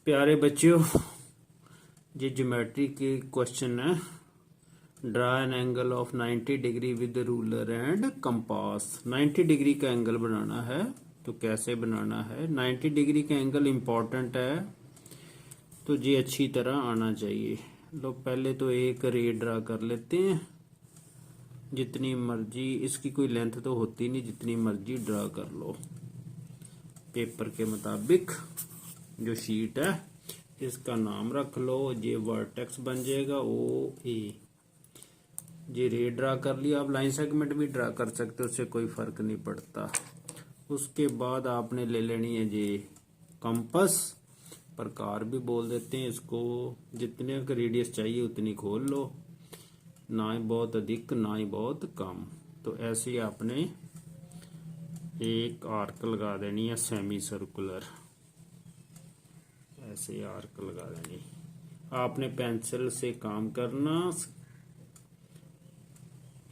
प्यारे बच्चों, ये ज्योमेट्री के क्वेश्चन है। Draw an angle of 90 degree with ruler and compass. 90 degree का एंगल बनाना है, तो कैसे बनाना है। 90 डिग्री का एंगल इम्पोर्टेंट है, तो ये अच्छी तरह आना चाहिए। लो पहले तो एक रे ड्रा कर लेते हैं। जितनी मर्जी, इसकी कोई लेंथ तो होती नहीं, जितनी मर्जी ड्रा कर लो पेपर के मुताबिक। जो शीट है इसका नाम रख लो, ये वर्टेक्स बन जाएगा ओ ए। ये रे ड्रा कर लिया। आप लाइन सेगमेंट भी ड्रा कर सकते हो, उससे कोई फर्क नहीं पड़ता। उसके बाद आपने ले लेनी है ये कंपास, प्रकार भी बोल देते हैं इसको। जितने का रेडियस चाहिए उतनी खोल लो, ना ही बहुत अधिक ना ही बहुत कम। तो ऐसे ही आपने एक आर्क लगा देनी है सेमी सर्कुलर, ऐसे आर्क लगा देनी। आपने पेंसिल से काम करना,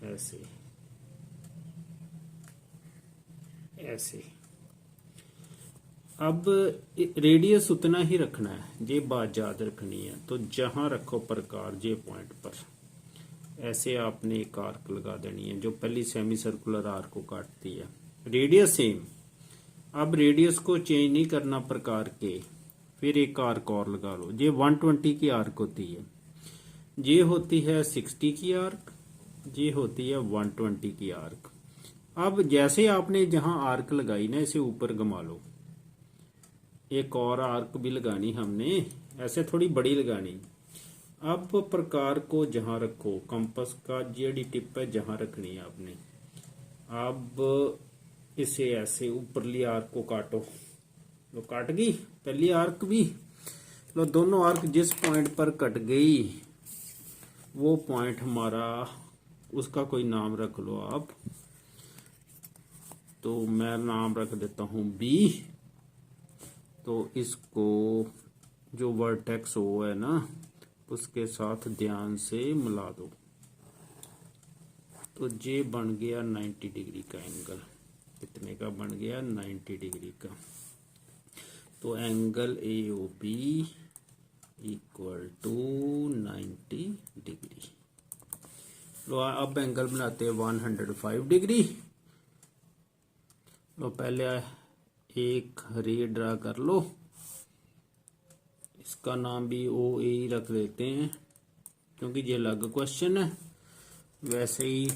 ऐसे ऐसे। अब रेडियस उतना ही रखना है, ये बात याद रखनी है। तो जहां रखो प्रकार, जे पॉइंट पर ऐसे आपने एक आर्क लगा देनी है, जो पहली सेमी सर्कुलर आर्क को काटती है। Radius same. अब रेडियस को चेंज नहीं करना प्रकार के, फिर एक आर्क और लगा लो। ये 120 की आर्क होती है, ये होती है 60 की आर्क, ये होती है 120 की आर्क। अब जैसे आपने जहां आर्क लगाई ना, इसे ऊपर घुमा लो। एक और आर्क भी लगानी हमने, ऐसे थोड़ी बड़ी लगानी। अब प्रकार को जहां रखो, कंपास का जेडी टिप है जहां रखनी है आपने। अब इसे ऐसे ऊपरली आर्क को काटो। लो काट गई पहली आर्क भी। लो दोनों आर्क जिस पॉइंट पर कट गई वो पॉइंट हमारा, उसका कोई नाम रख लो आप। तो मैं नाम रख देता हूं बी। तो इसको जो वर्टेक्स ओ है ना, उसके साथ ध्यान से मिला दो। तो ये बन गया 90 डिग्री का एंगल। कितने का बन गया? 90 डिग्री का। तो angle A O B equal to 90 degree. लो अब एंगल बनाते हैं 105 डिग्री। लो पहले एक रे ड्रा कर लो, इसका नाम भी ओ ए रख देते हैं क्योंकि ये अलग क्वेश्चन है। वैसे ही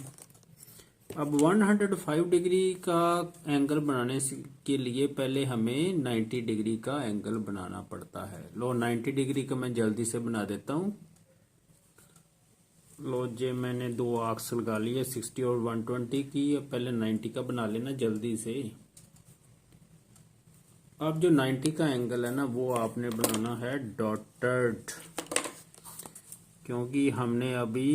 अब 105 डिग्री का एंगल बनाने के लिए पहले हमें 90 डिग्री का एंगल बनाना पड़ता है। लो 90 डिग्री का मैं जल्दी से बना देता हूं। लो जे मैंने दो आर्क्स लगा लिए, 60 और 120 की। पहले 90 का बना लेना जल्दी से। अब जो 90 का एंगल है ना, वो आपने बनाना है डॉटेड, क्योंकि हमने अभी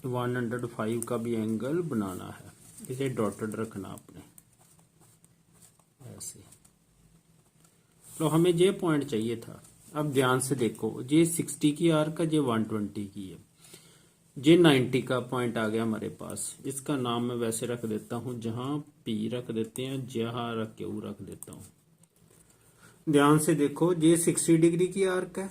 105 का भी एंगल बनाना है। इसे डॉटेड रखना आपने ऐसे। तो हमें ये पॉइंट चाहिए था। अब ध्यान से देखो, ये 60 की आर्क है, ये 120 की है, ये 90 का पॉइंट आ गया हमारे पास। इसका नाम मैं वैसे रख देता हूं, जहां पी रख देते हैं, जहां रख के ऊ रख देता हूं। ध्यान से देखो, ये 60 डिग्री की आर्क है,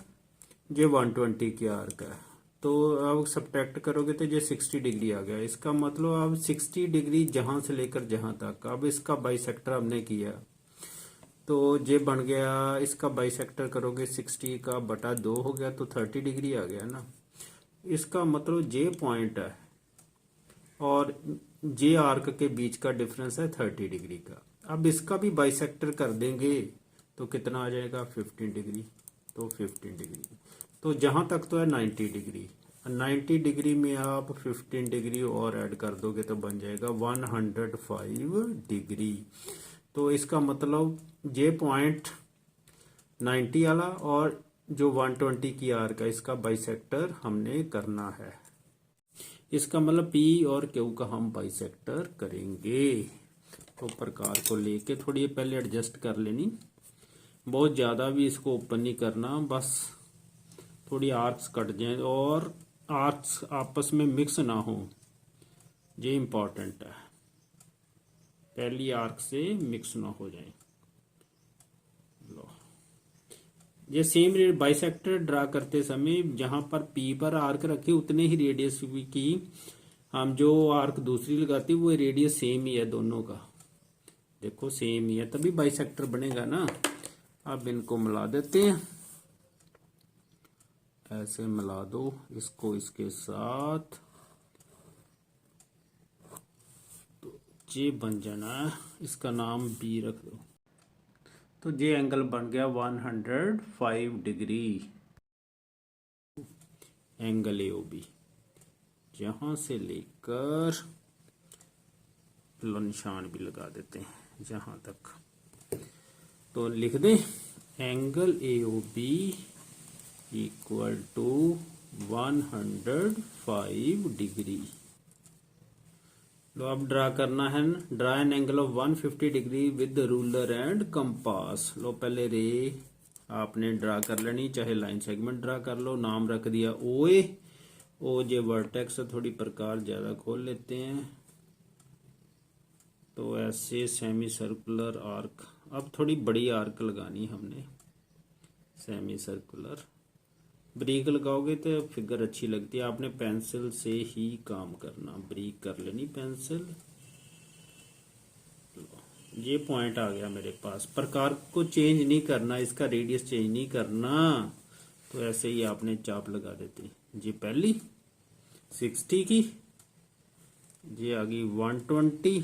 ये 120 की आर्क है। तो अब सब्ट्रैक्ट करोगे तो ये 60 डिग्री आ गया। इसका मतलब अब 60 डिग्री जहां से लेकर जहां तक। अब इसका बाइसेक्टर हमने किया, तो ये बन गया। इसका बाइसेक्टर करोगे 60 का बटा 2 हो गया, तो 30 डिग्री आ गया ना। इसका मतलब ये पॉइंट है और जे आर्क के बीच का डिफरेंस है 30 डिग्री का। अब इसका भी बाइसेक्टर कर देंगे तो कितना आ जाएगा? 15 डिग्री। तो 15 डिग्री, तो जहां तक तो है 90 डिग्री। 90 डिग्री में आप 15 डिग्री और ऐड कर दोगे तो बन जाएगा 105 डिग्री। तो इसका मतलब ये पॉइंट 90 वाला और जो 120 की आर्क है, इसका बाइसेक्टर हमने करना है। इसका मतलब पी और क्यू का हम बाइसेक्टर करेंगे। तो प्रकार को लेके थोड़ी पहले एडजस्ट कर लेनी, बहुत ज़्यादा भी इसको ओपन नहीं करना, बस थोड़ी आर्क्स कट जाए और आर्क्स आपस में मिक्स ना हो, ये इम्पोर्टेंट है। पहली आर्क से मिक्स ना हो जाए। लो ये सेम बाइसेक्टर ड्रा करते समय जहां पर पी पर आर्क रखे उतने ही रेडियस की हम जो आर्क दूसरी लगाते वो रेडियस सेम ही है दोनों का। देखो सेम ही है तभी बाइसेक्टर बनेगा ना। अब इनको मिला देते हैं, ऐसे मिला दो इसको इसके साथ, तो ये बन जाना है, इसका नाम बी रख दो। तो ये एंगल बन गया 105 डिग्री एंगल एओबी। यहां से लेकर निशान भी लगा देते हैं जहां तक, तो लिख दें angle AOB equal to 105 degree. लो अब ड्रा करना है, draw an angle of 150 degree with ruler and compass. लो पहले रे आपने ड्रा कर लेनी, चाहे लाइन सेगमेंट ड्रा कर लो, नाम रख दिया ओ ए। ओ जे वर्टेक्स थोड़ी प्रकार ज्यादा खोल लेते हैं, तो ऐसे सेमी सर्कुलर आर्क, अब थोड़ी बड़ी आर्क लगानी हमने, सेमी सर्कुलर। ब्रीक लगाओगे तो फिगर अच्छी लगती है, आपने पेंसिल से ही काम करना, ब्रीक कर लेनी पेंसिल। ये पॉइंट आ गया मेरे पास, प्रकार को चेंज नहीं करना, इसका रेडियस चेंज नहीं करना, तो ऐसे ही आपने चाप लगा देती। जी पहली 60 की, ये आ गई 120।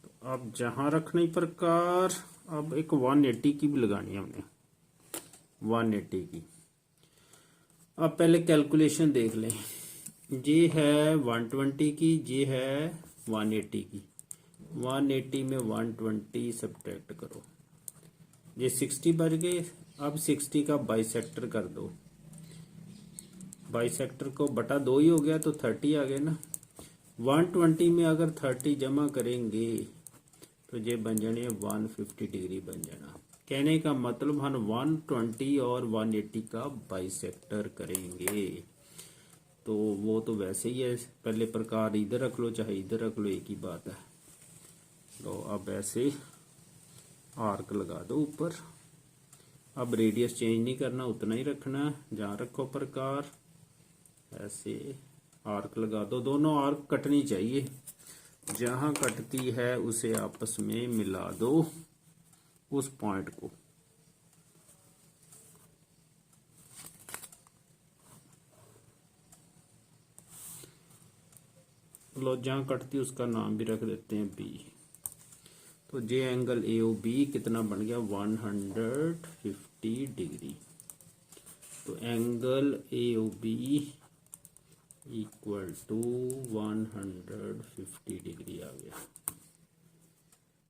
तो अब जहां रखनी प्रकार, अब एक 180 की भी लगानी है हमने, 180 की। अब पहले कैलकुलेशन देख लें, ये है 120 की, ये है 180 की। 180 में 120 सब्ट्रैक्ट करो, ये 60 बच गए। अब 60 का बाइसेक्टर कर दो, बाइसेक्टर को बटा 2 ही हो गया तो 30 आ गया ना। 120 में अगर 30 जमा करेंगे तो ये बन जाने 150 डिग्री बन जाना। कहने का मतलब हम 120 और 180 का बाइसेक्टर करेंगे, तो वो तो वैसे ही है, पहले प्रकार इधर रख लो चाहे इधर रख लो, एक ही बात है। तो अब ऐसे आर्क लगा दो ऊपर, अब रेडियस चेंज नहीं करना, उतना ही रखना जहाँ रखो प्रकार, ऐसे आर्क लगा दो। दोनों आर्क कटनी चाहिए, जहां कटती है उसे आपस में मिला दो उस पॉइंट को। लो जहां कटती है उसका नाम भी रख देते हैं बी। तो जे एंगल ए ओ बी कितना बन गया 150 डिग्री। तो angle A O B equal to 150 degree आ गया।